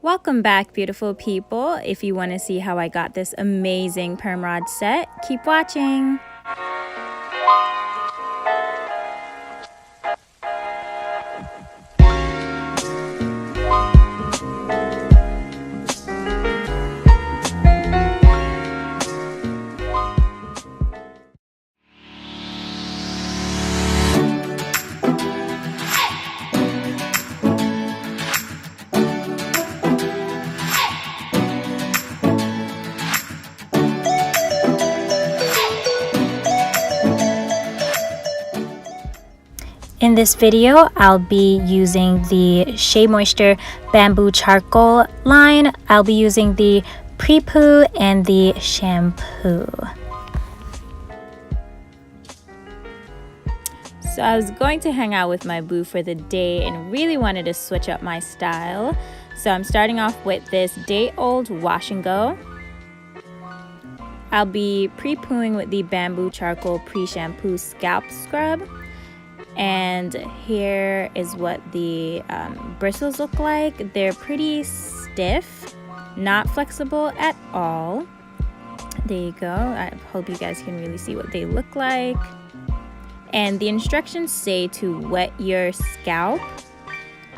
Welcome back, beautiful people. If you want to see how I got this amazing perm rod set, keep watching. In this video, I'll be using the Shea Moisture Bamboo Charcoal line. I'll be using the pre-poo and the shampoo. So I was going to hang out with my boo for the day and really wanted to switch up my style. So I'm starting off with this day-old wash and go. I'll be pre-pooing with the Bamboo Charcoal Pre-Shampoo Scalp Scrub. And here is what the bristles look like. They're pretty stiff, not flexible at all. There you go. I hope you guys can really see what they look like. And the instructions say to wet your scalp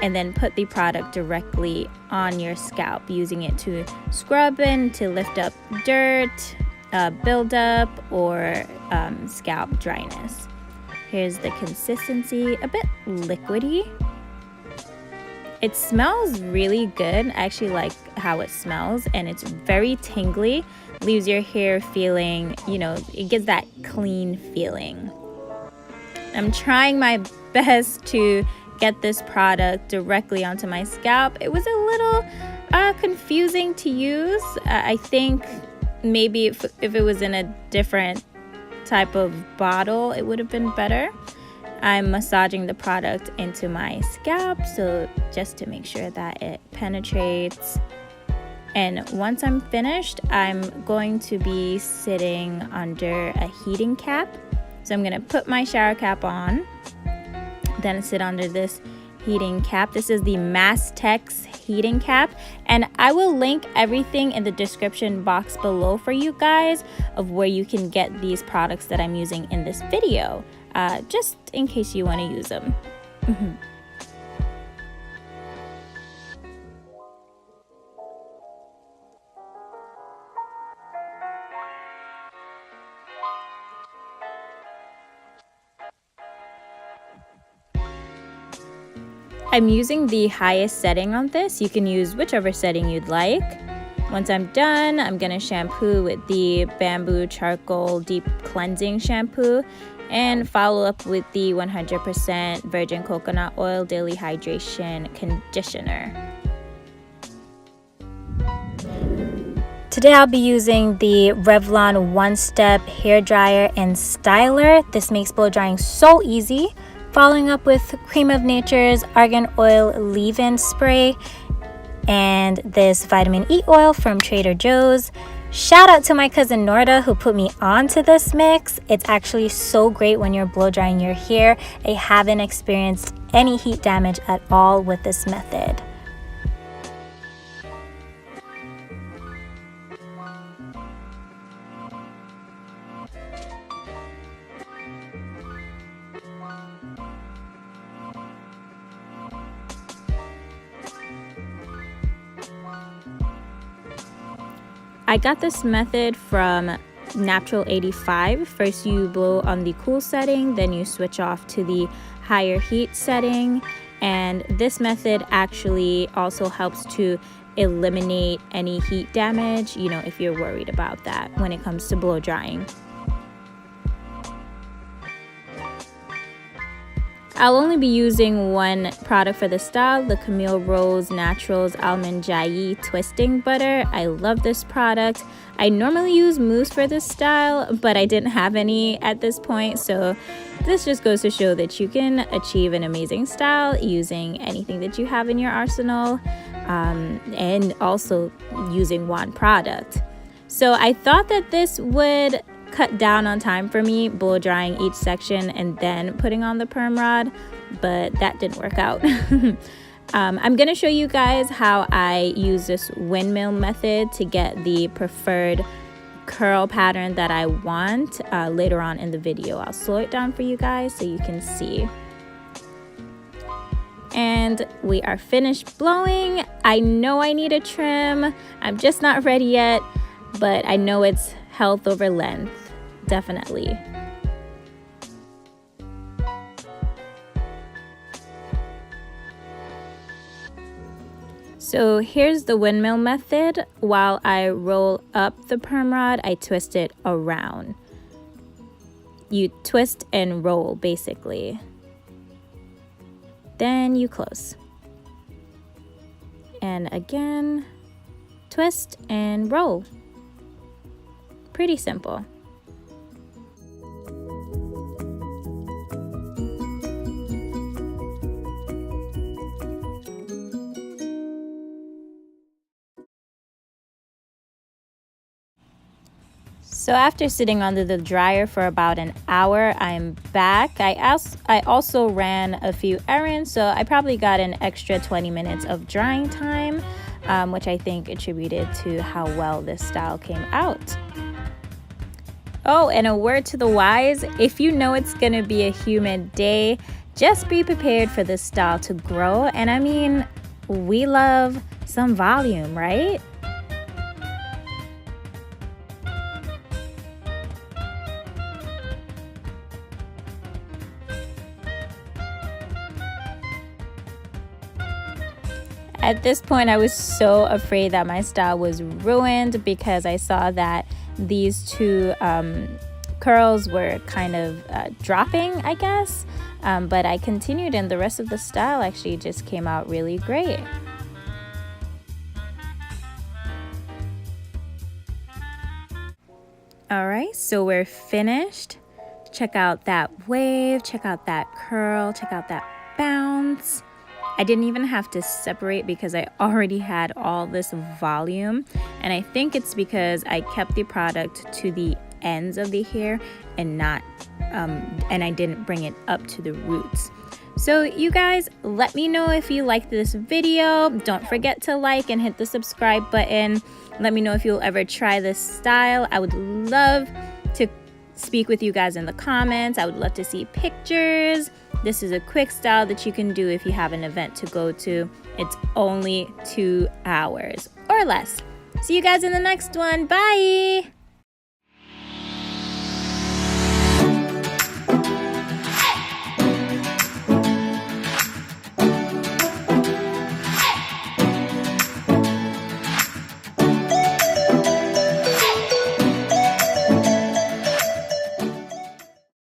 and then put the product directly on your scalp, using it to scrub in to lift up dirt, buildup, or scalp dryness. Here's the consistency, a bit liquidy. It smells really good. I actually like how it smells, and it's very tingly. Leaves your hair feeling, it gives that clean feeling. I'm trying my best to get this product directly onto my scalp. It was a little confusing to use. I think maybe if it was in a different type of bottle, it would have been better. I'm massaging the product into my scalp, so just to make sure that it penetrates. And once I'm finished, I'm going to be sitting under a heating cap. So I'm going to put my shower cap on, then sit under this heating cap. This is the Mastex heating cap, and I will link everything in the description box below for you guys of where you can get these products that I'm using in this video, just in case you want to use them. I'm using the highest setting on this. You can use whichever setting you'd like. Once I'm done, I'm gonna shampoo with the Bamboo Charcoal Deep Cleansing Shampoo and follow up with the 100% Virgin Coconut Oil Daily Hydration Conditioner. Today I'll be using the Revlon One Step Hair Dryer and Styler. This makes blow drying so easy. Following up with Cream of Nature's Argan Oil Leave-In Spray and this Vitamin E oil from Trader Joe's. Shout out to my cousin Norda who put me onto this mix. It's actually so great when you're blow drying your hair. I haven't experienced any heat damage at all with this method. I got this method from Natural 85. First you blow on the cool setting, then you switch off to the higher heat setting. And this method actually also helps to eliminate any heat damage, if you're worried about that when it comes to blow drying. I'll only be using one product for this style, the Camille Rose Naturals Almond Jayi Twisting Butter. I love this product. I normally use mousse for this style, but I didn't have any at this point, so this just goes to show that you can achieve an amazing style using anything that you have in your arsenal, and also using one product. So I thought that this would cut down on time for me, blow drying each section and then putting on the perm rod, but that didn't work out. I'm gonna show you guys how I use this windmill method to get the preferred curl pattern that I want later on in the video. I'll slow it down for you guys so you can see. And we are finished blowing. I know I need a trim. I'm just not ready yet, but I know it's health over length, definitely. So here's the windmill method. While I roll up the perm rod, I twist it around. You twist and roll basically. Then you close. And again, twist and roll. Pretty simple. So after sitting under the dryer for about an hour, I'm back. I also ran a few errands, so I probably got an extra 20 minutes of drying time, which I think attributed to how well this style came out. Oh, and a word to the wise, if you know it's gonna be a humid day, just be prepared for this style to grow. And I mean, we love some volume, right? At this point, I was so afraid that my style was ruined because I saw that these two curls were kind of dropping, I guess. But I continued and the rest of the style actually just came out really great. All right, so we're finished. Check out that wave, check out that curl, check out that bounce. I didn't even have to separate because I already had all this volume, and I think it's because I kept the product to the ends of the hair and not and I didn't bring it up to the roots. So you guys, let me know if you liked this video. Don't forget to like and hit the subscribe button. Let me know if you'll ever try this style. I would love to speak with you guys in the comments. I would love to see pictures. This is a quick style that you can do if you have an event to go to. It's only 2 hours or less. See you guys in the next one. Bye!